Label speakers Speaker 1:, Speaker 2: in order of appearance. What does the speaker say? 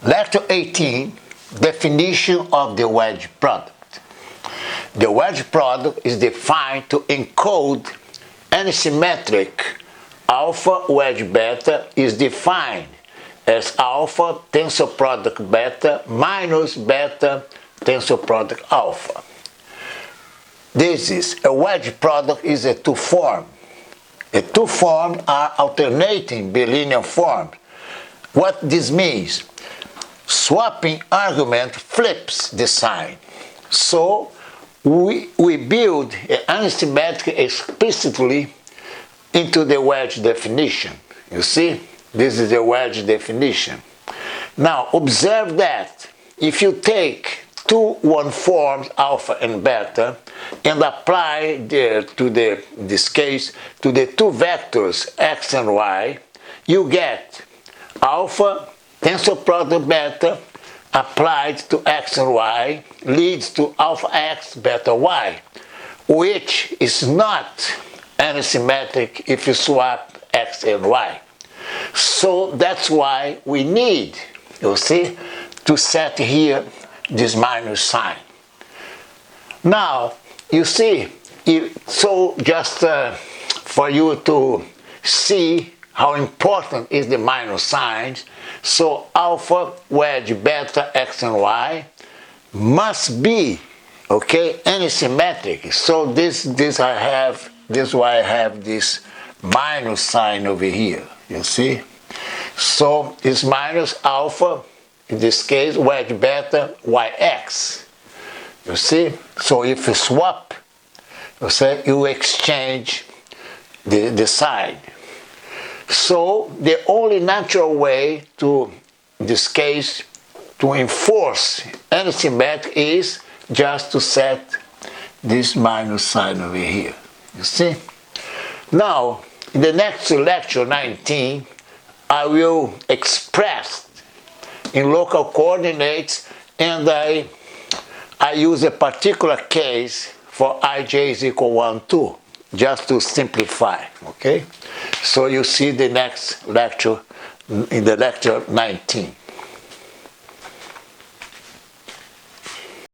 Speaker 1: Lecture 18, definition of the wedge product. The wedge product is defined to encode any symmetric alpha wedge beta is defined as alpha tensor product beta minus beta tensor product alpha. This is a wedge product is a two-form. The two forms are alternating bilinear forms. What this means? Swapping argument flips the sign. So we build an antisymmetry explicitly into the wedge definition. You see? This is the wedge definition. Now observe that if you take two one-forms alpha and beta and apply this case to the two vectors x and y, you get alpha tensor product beta applied to x and y leads to alpha x beta y, which is not antisymmetric if you swap x and y. So that's why we need, you see, to set here this minus sign. Now, you see, so just for you to see how important is the minus signs, so alpha wedge beta x and y must be, okay, antisymmetric. So this is why I have this minus sign over here, you see. So it's minus alpha, in this case wedge beta yx, you see. So if you swap, you say you exchange the sign. So the only natural way to, in this case, to enforce antisymmetry is just to set this minus sign over here, you see. Now, in the next lecture 19, I will express in local coordinates, and I use a particular case for ij is equal 1, 2, just to simplify, okay? So you see the next lecture in the lecture 19.